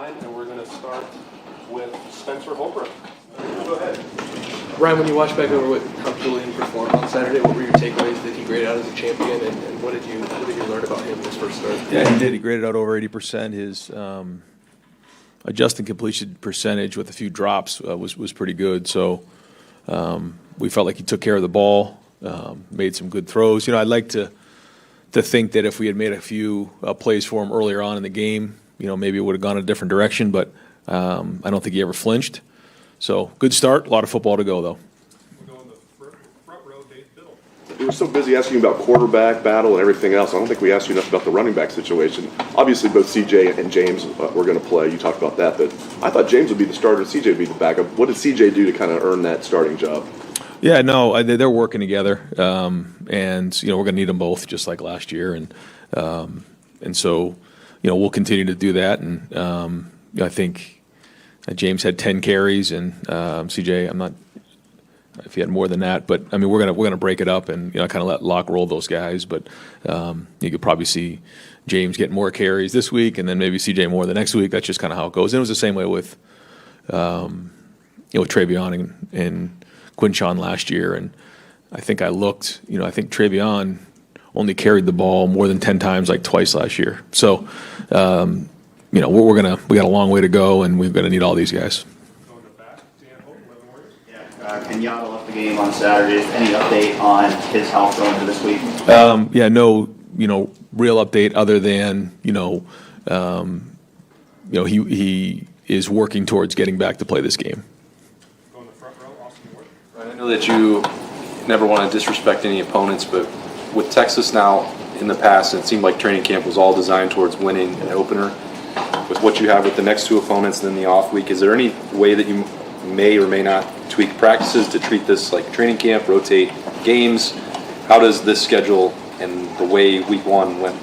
line, and we're going to start with Spencer Holbrook. Go ahead. Ryan, when you watch back over how Julian performed on Saturday, what were your takeaways? Did he grade out as a champion, and what did you learn about him in his first start? Yeah, he did. He graded out over 80%. His adjusted completion percentage with a few drops was pretty good. So we felt like he took care of the ball, made some good throws. I'd like to think that if we had made a few plays for him earlier on in the game, maybe it would have gone a different direction. But I don't think he ever flinched. So good start. A lot of football to go, though. We'll go in the front row, Dave Biddle. We were so busy asking you about quarterback battle and everything else. I don't think we asked you enough about the running back situation. Obviously, both CJ and James were going to play. You talked about that, but I thought James would be the starter and CJ would be the backup. What did CJ do to kind of earn that starting job? Yeah, no, they're working together, and we're going to need them both, just like last year, and so we'll continue to do that, and I think James had 10 carries, and CJ, I'm not if he had more than that, but I mean we're gonna break it up and kind of let Locke roll those guys, but you could probably see James get more carries this week, and then maybe CJ more the next week. That's just kind of how it goes. And it was the same way with with Travion and Quinshon last year, and I think I looked, I think Travion only carried the ball more than 10 times, like twice last year. So, we got a long way to go, and we're gonna need all these guys. Going to back, Dan Holt, 11 Warriors. Yeah, Kenyatta left the game on Saturday. Any update on his health going into this week? No, real update other than he is working towards getting back to play this game. Going to the front row, Austin Ward. Right, I know that you never want to disrespect any opponents, but with Texas now in the past, it seemed like training camp was all designed towards winning an opener. With what you have with the next two opponents and then the off week, is there any way that you may or may not tweak practices to treat this like training camp, rotate games? How does this schedule and the way week one went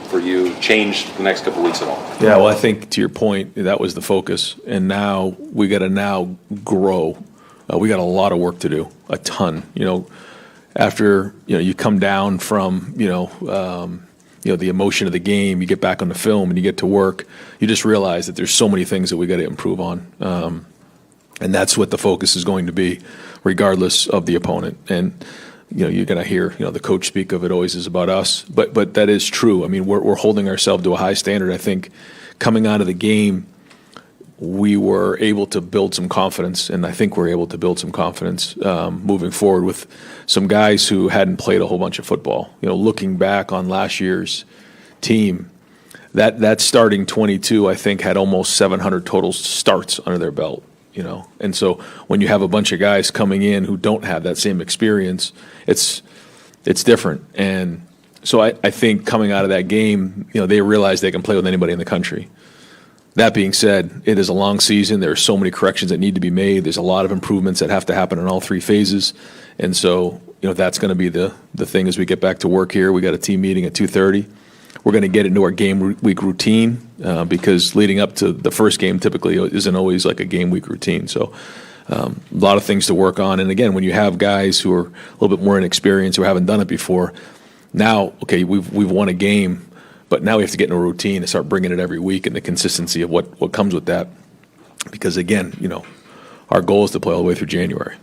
for you change the next couple weeks at all? Yeah, well, I think to your point, that was the focus, and now we got to grow. We got a lot of work to do, a ton. After you come down from the emotion of the game, you get back on the film and you get to work. You just realize that there's so many things that we got to improve on, and that's what the focus is going to be, regardless of the opponent. And you're going to hear the coach speak of it always is about us, but that is true. I mean, we're holding ourselves to a high standard. I think coming out of the game, we were able to build some confidence, and I think we're able to build some confidence moving forward with some guys who hadn't played a whole bunch of football. Looking back on last year's team, that starting 22, I think, had almost 700 total starts under their belt. And so when you have a bunch of guys coming in who don't have that same experience, it's different. And so I think coming out of that game, they realize they can play with anybody in the country. That being said, it is a long season. There are so many corrections that need to be made. There's a lot of improvements that have to happen in all three phases. And so, that's going to be the thing as we get back to work here. We got a team meeting at 2:30. We're going to get into our game week routine because leading up to the first game typically isn't always like a game week routine. So a lot of things to work on. And again, when you have guys who are a little bit more inexperienced, who haven't done it before, now, okay, we've won a game, but now we have to get in a routine and start bringing it every week and the consistency of what comes with that. Because again, our goal is to play all the way through January.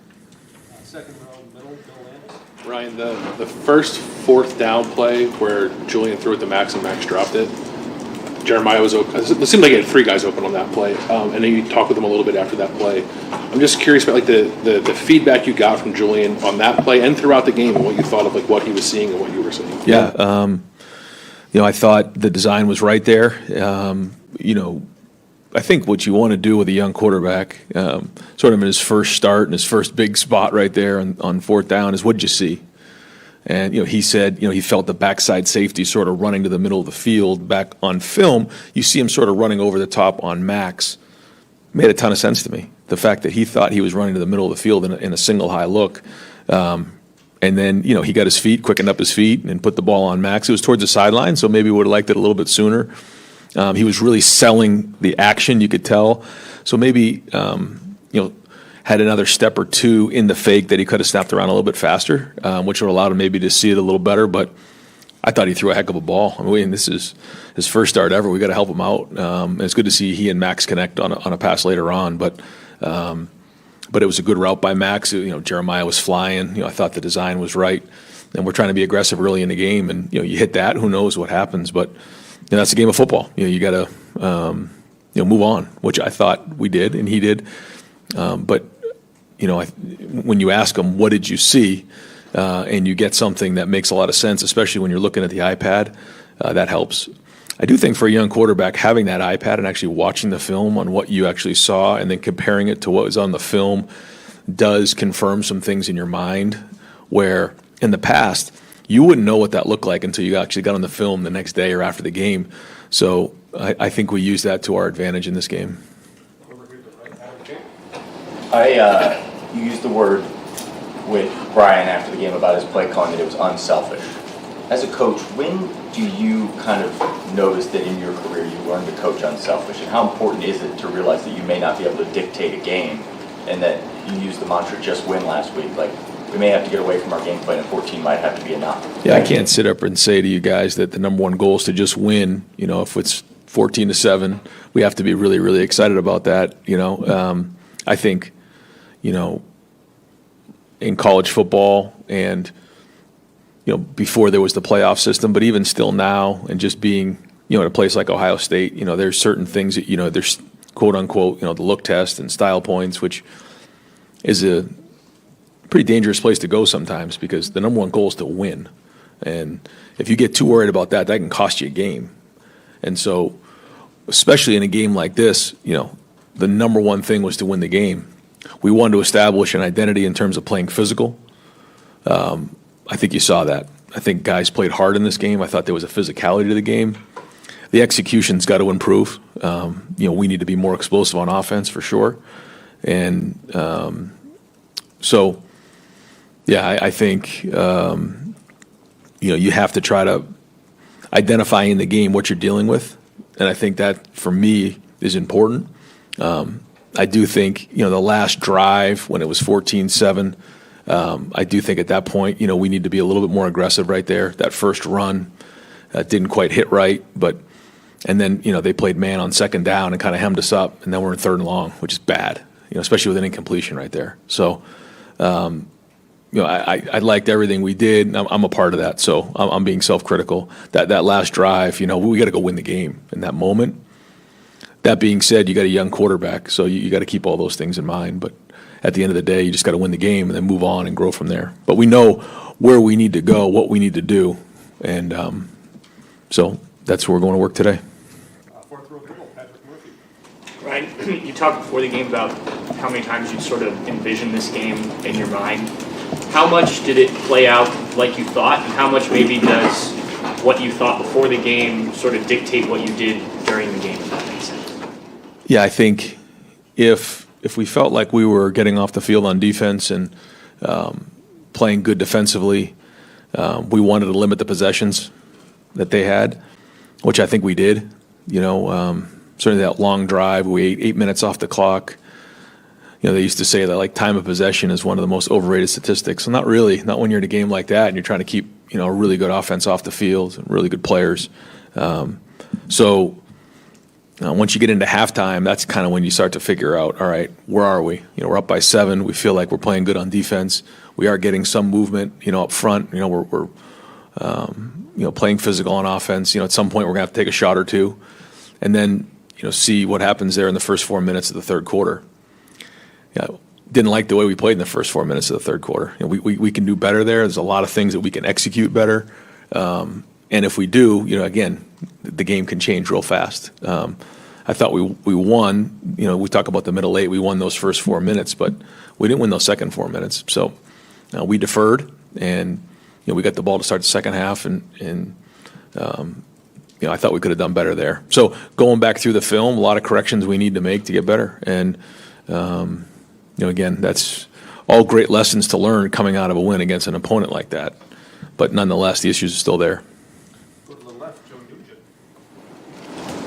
Second row, middle, Bill Landis. Ryan, the first fourth down play where Julian threw it to Max and Max dropped it, Jeremiah was open. It seemed like he had three guys open on that play, and then you talked with him a little bit after that play. I'm just curious about the feedback you got from Julian on that play and throughout the game, and what you thought of what he was seeing and what you were seeing. Yeah, I thought the design was right there. I think what you want to do with a young quarterback, sort of in his first start and his first big spot right there on fourth down, is what'd you see? And, he said, he felt the backside safety sort of running to the middle of the field. Back on film, you see him sort of running over the top on Max. Made a ton of sense to me. The fact that he thought he was running to the middle of the field in a single high look. And then, he got his feet, quickened up his feet, and put the ball on Max. It was towards the sideline, so maybe we would have liked it a little bit sooner. He was really selling the action, you could tell. So maybe, had another step or two in the fake that he could have snapped around a little bit faster, which would allow him maybe to see it a little better. But I thought he threw a heck of a ball. I mean, this is his first start ever. We got to help him out. And it's good to see he and Max connect on a pass later on. But it was a good route by Max. Jeremiah was flying. I thought the design was right. And we're trying to be aggressive early in the game. And you hit that, who knows what happens? But that's a game of football. You got to move on, which I thought we did, and he did. But when you ask him, what did you see? And you get something that makes a lot of sense, especially when you're looking at the iPad, that helps. I do think for a young quarterback, having that iPad and actually watching the film on what you actually saw and then comparing it to what was on the film does confirm some things in your mind where in the past, you wouldn't know what that looked like until you actually got on the film the next day or after the game. So I think we use that to our advantage in this game. You used the word with Brian after the game about his play calling that it was unselfish. As a coach, when do you kind of notice that in your career you learned to coach unselfish, and how important is it to realize that you may not be able to dictate a game, and that you used the mantra just win last week, like we may have to get away from our game plan and 14 might have to be enough? Yeah, I can't sit up and say to you guys that the number one goal is to just win. If it's 14-7, we have to be really, really excited about that. I think, in college football and, before there was the playoff system, but even still now, and just being, in a place like Ohio State, there's certain things that, there's quote unquote, the look test and style points, which is a pretty dangerous place to go sometimes because the number one goal is to win. And if you get too worried about that, that can cost you a game. And so, especially in a game like this, the number one thing was to win the game. We wanted to establish an identity in terms of playing physical. I think you saw that. I think guys played hard in this game. I thought there was a physicality to the game. The execution's got to improve. We need to be more explosive on offense for sure. And I think you have to try to identify in the game what you're dealing with, and I think that for me is important. I do think the last drive when it was 14-7. I do think at that point, we need to be a little bit more aggressive right there. That first run didn't quite hit right, and then they played man on second down and kind of hemmed us up, and then we're in third and long, which is bad, especially with an incompletion right there. So, I liked everything we did. I'm a part of that, so I'm being self-critical. That last drive, we got to go win the game in that moment. That being said, you got a young quarterback, so you got to keep all those things in mind. But at the end of the day, you just got to win the game and then move on and grow from there. But we know where we need to go, what we need to do, and so that's where we're going to work today. Fourth row dribble, Patrick Murphy. Ryan, you talked before the game about how many times you sort of envisioned this game in your mind. How much did it play out like you thought, and how much maybe does what you thought before the game sort of dictate what you did during the game, if that makes sense? Yeah, I think if we felt like we were getting off the field on defense and playing good defensively, we wanted to limit the possessions that they had, which I think we did. Certainly that long drive, we ate 8 minutes off the clock. They used to say that time of possession is one of the most overrated statistics. So not really, not when you're in a game like that and you're trying to keep a really good offense off the field and really good players. Once you get into halftime, that's kind of when you start to figure out, all right, where are we? We're up by 7. We feel like we're playing good on defense. We are getting some movement, up front. We're playing physical on offense. At some point we're going to have to take a shot or two, and then see what happens there in the first 4 minutes of the third quarter. Didn't like the way we played in the first 4 minutes of the third quarter. We can do better there. There's a lot of things that we can execute better. And if we do, again, the game can change real fast. I thought we won. We talk about the middle 8. We won those first 4 minutes, but we didn't win those second 4 minutes. So we deferred, and we got the ball to start the second half, and I thought we could have done better there. So going back through the film, a lot of corrections we need to make to get better. And again, that's all great lessons to learn coming out of a win against an opponent like that. But nonetheless, the issues are still there. Go to the left, Joe Nugent.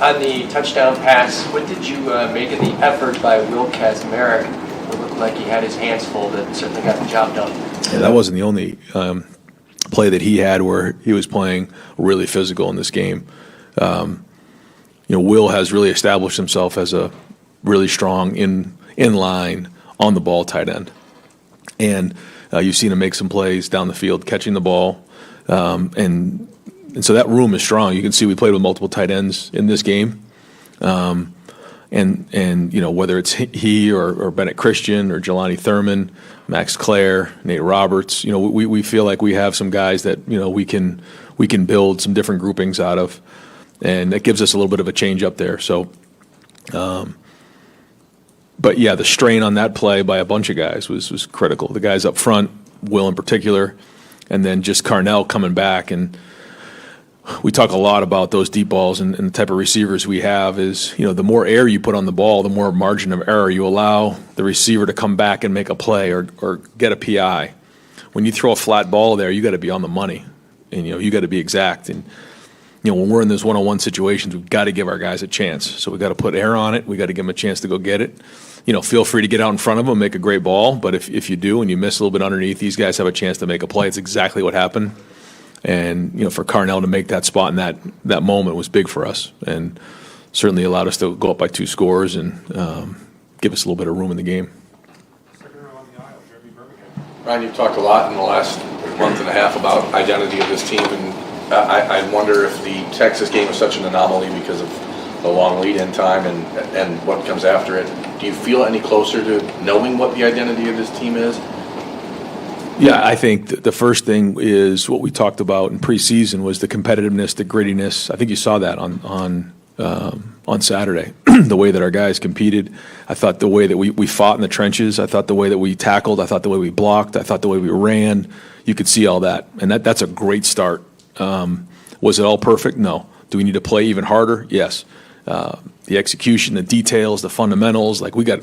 On the touchdown pass, what did you make of the effort by Will Kazmarek? It looked like he had his hands full, but certainly got the job done. Yeah, that wasn't the only play that he had where he was playing really physical in this game. Will has really established himself as a really strong in line on the ball tight end, and you've seen him make some plays down the field catching the ball, and so that room is strong. You can see we played with multiple tight ends in this game, and whether it's he or Bennett Christian or Jelani Thurman, Max Clare, Nate Roberts, we feel like we have some guys that we can build some different groupings out of, and that gives us a little bit of a change up there. So, but yeah, the strain on that play by a bunch of guys was critical. The guys up front, Will in particular, and then just Carnell coming back. And we talk a lot about those deep balls and the type of receivers we have is, the more air you put on the ball, the more margin of error you allow the receiver to come back and make a play or get a PI. When you throw a flat ball there, you got to be on the money, and you got to be exact. And when we're in those one-on-one situations, we've got to give our guys a chance. So we've got to put air on it. We got to give them a chance to go get it. Feel free to get out in front of them, make a great ball. But if you do and you miss a little bit underneath, these guys have a chance to make a play. It's exactly what happened. And for Carnell to make that spot in that moment was big for us, and certainly allowed us to go up by 2 scores and give us a little bit of room in the game. Ryan, you've talked a lot in the last month and a half about identity of this team, and I wonder if the Texas game is such an anomaly because of the long lead-in time and what comes after it. Do you feel any closer to knowing what the identity of this team is? Yeah, I think the first thing is what we talked about in preseason was the competitiveness, the grittiness. I think you saw that on Saturday, the way that our guys competed. I thought the way that we fought in the trenches. I thought the way that we tackled. I thought the way we blocked. I thought the way we ran. You could see all that, and that's a great start. Was it all perfect? No. Do we need to play even harder? Yes. The execution, the details, the fundamentals, we got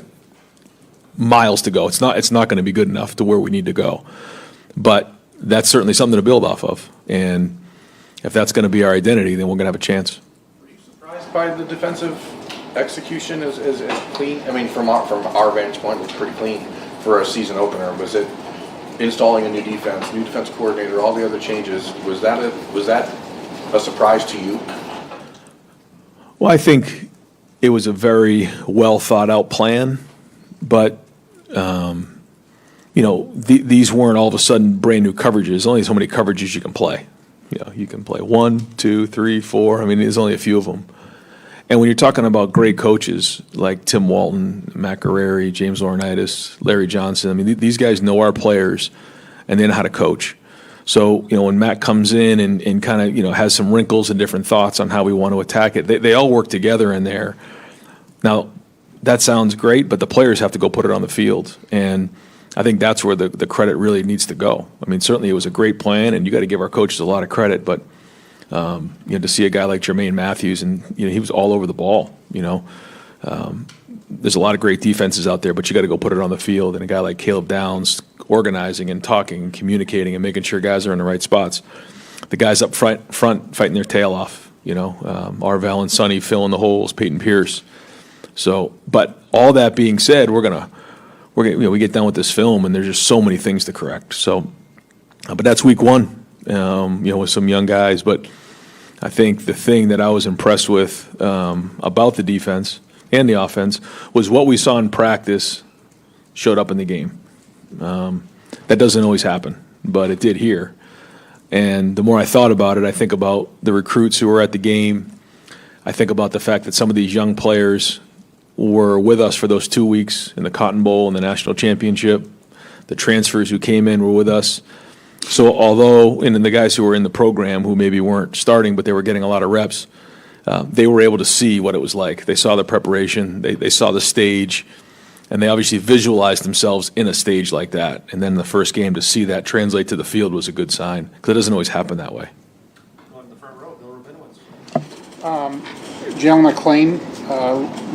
miles to go. It's not going to be good enough to where we need to go. But that's certainly something to build off of. And if that's going to be our identity, then we're going to have a chance. Were you surprised by the defensive execution as clean? I mean, from our vantage point, it was pretty clean for a season opener. Was it installing a new defense coordinator, all the other changes? Was that a surprise to you? Well, I think it was a very well thought out plan, but these weren't all of a sudden brand new coverages. Only so many coverages you can play. You can play 1, 2, 3, 4. I mean, there's only a few of them. And when you're talking about great coaches like Tim Walton, Matt Guerreri, James Laurinaitis, Larry Johnson, I mean, these guys know our players and they know how to coach. So, when Matt comes in and kind of, has some wrinkles and different thoughts on how we want to attack it, they all work together in there. Now, that sounds great, but the players have to go put it on the field. And I think that's where the credit really needs to go. I mean, certainly it was a great plan, and you got to give our coaches a lot of credit, but to see a guy like Jermaine Matthews, and he was all over the ball. There's a lot of great defenses out there, but you got to go put it on the field. And a guy like Caleb Downs organizing and talking and communicating and making sure guys are in the right spots. The guys up front fighting their tail off. Arvell and Sonny filling the holes, Peyton Pierce. So, but all that being said, we get done with this film, and there's just so many things to correct. So, but that's week 1. With some young guys. But I think the thing that I was impressed with about the defense and the offense was what we saw in practice showed up in the game. That doesn't always happen, but it did here. And the more I thought about it, I think about the recruits who were at the game. I think about the fact that some of these young players were with us for those 2 weeks in the Cotton Bowl and the national championship. The transfers who came in were with us. So although, and the guys who were in the program who maybe weren't starting, but they were getting a lot of reps, they were able to see what it was like. They saw the preparation, they saw the stage, and they obviously visualized themselves in a stage like that. And then the first game to see that translate to the field was a good sign, because it doesn't always happen that way. On the front row, Bill Rabinowitz. Jaylen McClain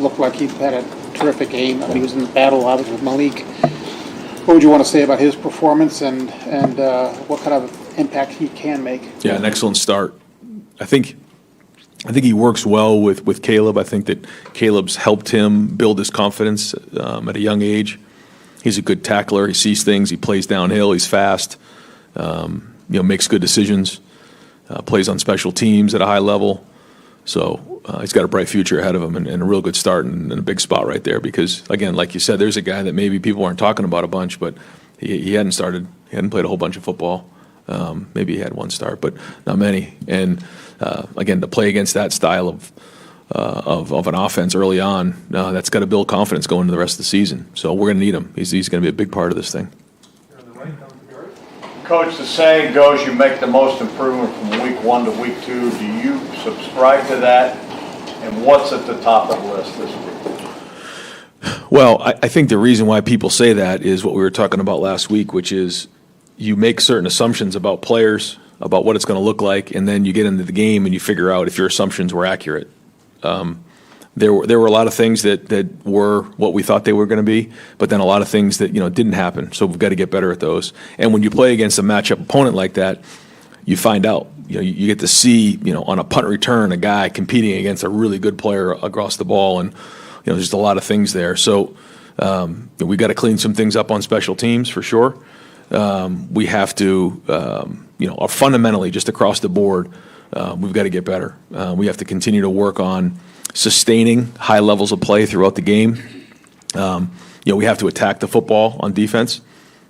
looked like he had a terrific game. He was in the battle, obviously, with Malik. What would you want to say about his performance and what kind of impact he can make? Yeah, an excellent start. I think he works well with Caleb. I think that Caleb's helped him build his confidence at a young age. He's a good tackler. He sees things. He plays downhill. He's fast. makes good decisions, plays on special teams at a high level. So he's got a bright future ahead of him and a real good start and a big spot right there because, again, like you said, there's a guy that maybe people aren't talking about a bunch, but he hadn't started. He hadn't played a whole bunch of football. Maybe he had one start, but not many. And, again, to play against that style of an offense early on, that's got to build confidence going into the rest of the season. So we're going to need him. He's going to be a big part of this thing. Coach, the saying goes you make the most improvement from week 1 to week 2. Do you subscribe to that? And what's at the top of the list this week? Well, I think the reason why people say that is what we were talking about last week, which is you make certain assumptions about players, about what it's going to look like, and then you get into the game and you figure out if your assumptions were accurate. There were a lot of things that were what we thought they were going to be, but then a lot of things that didn't happen. So we've got to get better at those. And when you play against a matchup opponent like that, you find out. You get to see on a punt return a guy competing against a really good player across the ball, and there's just a lot of things there. So we got to clean some things up on special teams for sure. We have to fundamentally just across the board. We've got to get better. We have to continue to work on sustaining high levels of play throughout the game. We have to attack the football on defense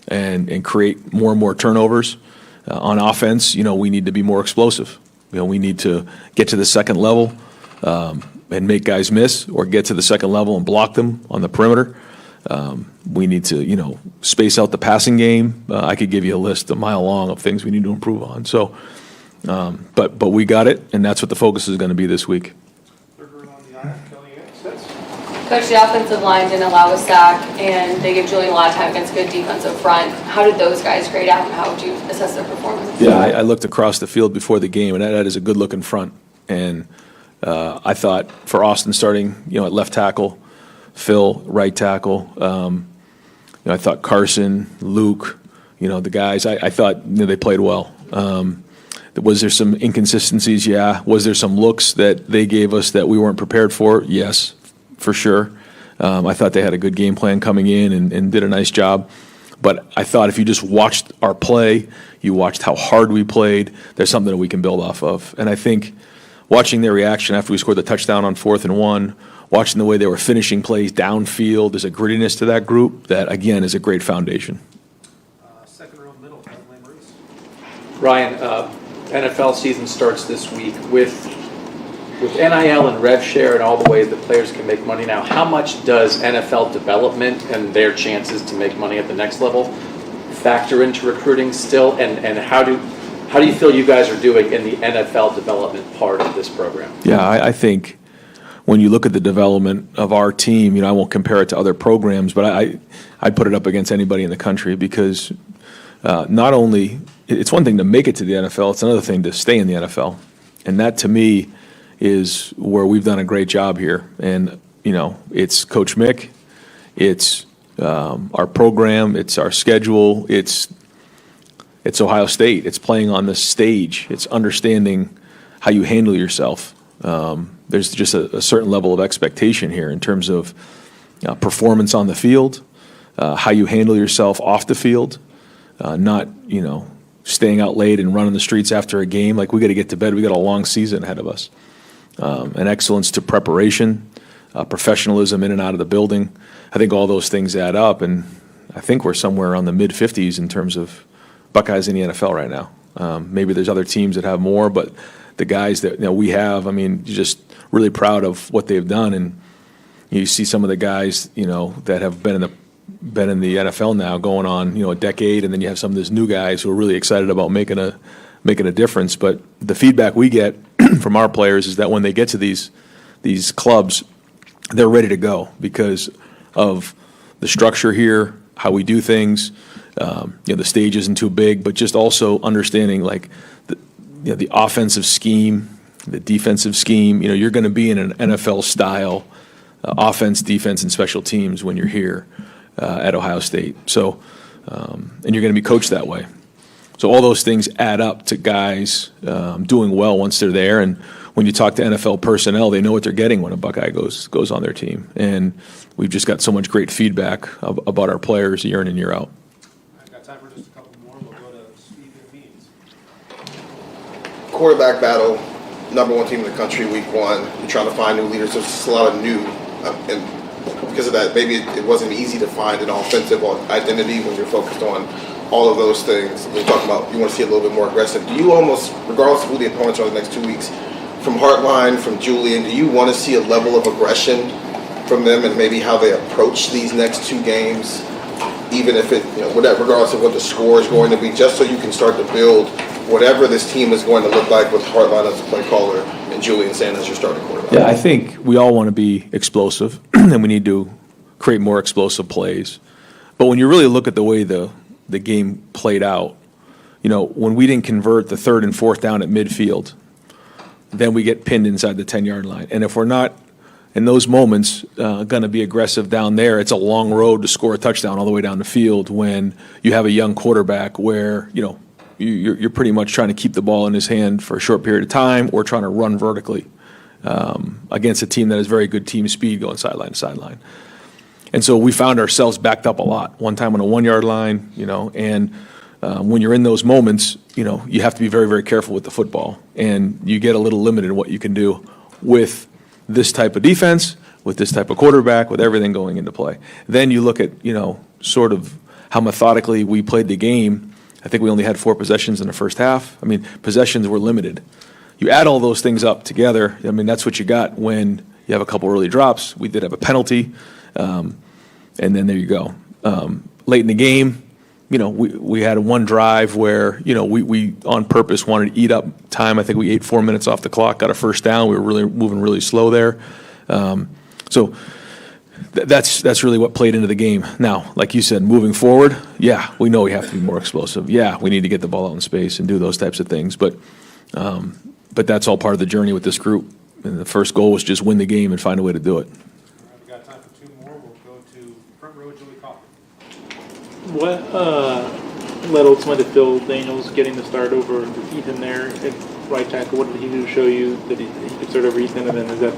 and create more and more turnovers. On offense, we need to be more explosive. We need to get to the second level and make guys miss, or get to the second level and block them on the perimeter. We need to, space out the passing game. I could give you a list a mile long of things we need to improve on. So. But we got it, and that's what the focus is going to be this week. Coach, the offensive line didn't allow a sack, and they give Julian a lot of time against good defensive front. How did those guys grade out, and how would you assess their performance? Yeah, I looked across the field before the game, and that is a good-looking front. And I thought for Austin starting, at left tackle, Phil right tackle, I thought Carson, Luke, the guys, I thought they played well. Was there some inconsistencies? Yeah. Was there some looks that they gave us that we weren't prepared for? Yes, for sure. I thought they had a good game plan coming in and did a nice job. But I thought if you just watched our play, you watched how hard we played, there's something that we can build off of. And I think watching their reaction after we scored the touchdown on 4th and 1, watching the way they were finishing plays downfield, there's a grittiness to that group that, again, is a great foundation. Second row middle, Ryan, NFL season starts this week with NIL and rev share and all the ways that players can make money now. How much does NFL development and their chances to make money at the next level factor into recruiting still? And how do you feel you guys are doing in the NFL development part of this program? Yeah, I think when you look at the development of our team, I won't compare it to other programs, but I put it up against anybody in the country because not only it's one thing to make it to the NFL, it's another thing to stay in the NFL. And that, to me, is where we've done a great job here. And, it's Coach Mick, it's our program, it's our schedule, it's Ohio State. It's playing on the stage. It's understanding how you handle yourself. There's just a certain level of expectation here in terms of performance on the field, how you handle yourself off the field, not, staying out late and running the streets after a game. Like, we got to get to bed. We got a long season ahead of us. And excellence to preparation, professionalism in and out of the building. I think all those things add up, and I think we're somewhere around the mid-50s in terms of Buckeyes in the NFL right now. Maybe there's other teams that have more, but the guys that we have, you're just really proud of what they've done. And you see some of the guys, that have been in the NFL now going on, a decade, and then you have some of these new guys who are really excited about making a difference. But the feedback we get from our players is that when they get to these clubs, they're ready to go because of the structure here, how we do things. The stage isn't too big, but just also understanding the offensive scheme, the defensive scheme. You're going to be in an NFL style offense, defense, and special teams when you're here at Ohio State. So, and you're going to be coached that way. So all those things add up to guys doing well once they're there. And when you talk to NFL personnel, they know what they're getting when a Buckeye goes on their team. And we've just got so much great feedback about our players year in and year out. I've got time for just a couple more. We'll go to Steve and Means. quarterback battle, #1 team in the country, week 1. You're trying to find new leaders. There's just a lot of new, and because of that, maybe it wasn't easy to find an offensive identity when you're focused on all of those things. We're talking about you want to see a little bit more aggressive. Do you almost, regardless of who the opponents are the next 2 weeks, from Hartline, from Julian, do you want to see a level of aggression from them and maybe how they approach these next 2 games, even if it, whatever, regardless of what the score is going to be, just so you can start to build whatever this team is going to look like with Hartline as a play caller and Julian Sayin as your starting quarterback? Yeah, I think we all want to be explosive, and we need to create more explosive plays. But when you really look at the way the game played out, when we didn't convert the 3rd and 4th down at midfield, then we get pinned inside the 10-yard line. And if we're not, in those moments, going to be aggressive down there, it's a long road to score a touchdown all the way down the field when you have a young quarterback where, you're pretty much trying to keep the ball in his hand for a short period of time or trying to run vertically against a team that has very good team speed going sideline to sideline. And so we found ourselves backed up a lot. One time on a 1-yard line, and when you're in those moments, you have to be very, very careful with the football. And you get a little limited in what you can do with this type of defense, with this type of quarterback, with everything going into play. Then you look at, sort of how methodically we played the game. I think we only had 4 possessions in the first half. I mean, possessions were limited. You add all those things up together, I mean, that's what you got when you have a couple early drops. We did have a penalty, and then there you go. Late in the game, we had one drive where, we on purpose wanted to eat up time. I think we ate 4 minutes off the clock, got a first down. We were really moving really slow there. So that's really what played into the game. Now, like you said, moving forward, yeah, we know we have to be more explosive. Yeah, we need to get the ball out in space and do those types of things. But that's all part of the journey with this group. And the first goal was just win the game and find a way to do it. We've got time for 2 more. We'll go to front row, Julie Coffin. What led ultimately to Phil Daniels getting the start over Ethan there at right tackle? What did he do to show you that he could start over Ethan, and then is that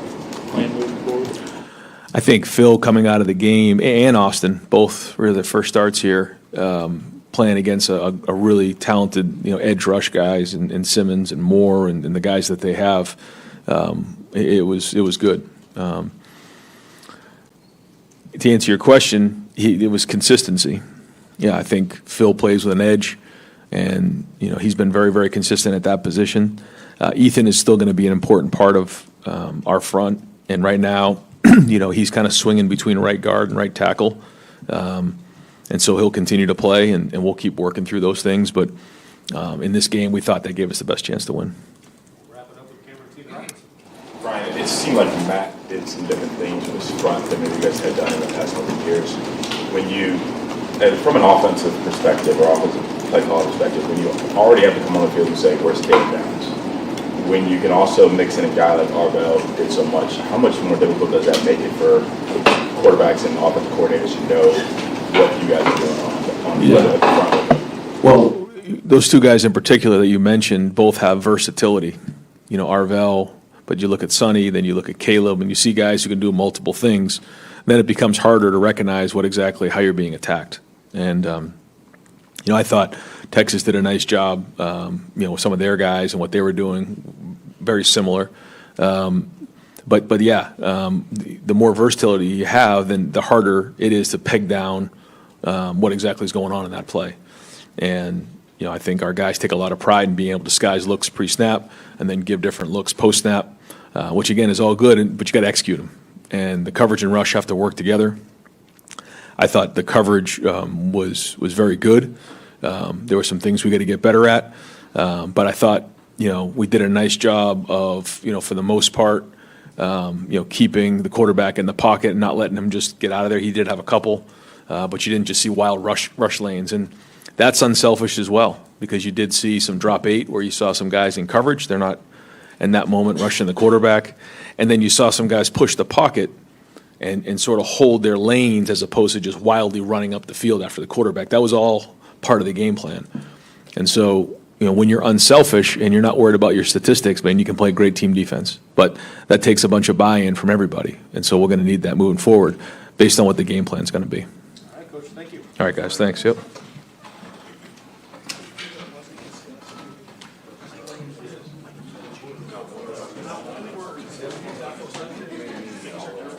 plan moving forward? I think Phil coming out of the game and Austin, both were the first starts here, playing against a really talented, edge rush guys and Simmons and Moore and the guys that they have. It was good. To answer your question, it was consistency. Yeah, I think Phil plays with an edge, and he's been very, very consistent at that position. Ethan is still going to be an important part of our front, and right now, he's kind of swinging between right guard and right tackle, and so he'll continue to play, and we'll keep working through those things. But in this game, we thought that gave us the best chance to win. Brian, it seemed like Matt did some different things with his front than maybe you guys had done in the past couple of years. When you, from an offensive perspective or offensive play call perspective, when you already have to come on the field and say, where's takedowns? When you can also mix in a guy like Arvell who did so much, how much more difficult does that make it for quarterbacks and offensive coordinators to know what you guys are doing on the front? Well, those 2 guys in particular that you mentioned both have versatility. Arvell, but you look at Sonny, then you look at Caleb, and you see guys who can do multiple things. Then it becomes harder to recognize how you're being attacked. And I thought Texas did a nice job, with some of their guys and what they were doing, very similar. But yeah, the more versatility you have, then the harder it is to peg down what exactly is going on in that play. And I think our guys take a lot of pride in being able to disguise looks pre-snap and then give different looks post-snap, which again is all good, but you got to execute them. And the coverage and rush have to work together. I thought the coverage was very good. There were some things we got to get better at, but I thought we did a nice job of for the most part keeping the quarterback in the pocket and not letting him just get out of there. He did have a couple, but you didn't just see wild rush lanes, and that's unselfish as well, because you did see some drop 8 where you saw some guys in coverage. They're not in that moment rushing the quarterback, and then you saw some guys push the pocket and sort of hold their lanes as opposed to just wildly running up the field after the quarterback. That was all part of the game plan. And so, when you're unselfish and you're not worried about your statistics, man, you can play great team defense. But that takes a bunch of buy-in from everybody. And so we're going to need that moving forward based on what the game plan is going to be. All right, Coach, thank you. All right, guys, thanks. Yep. Sunday.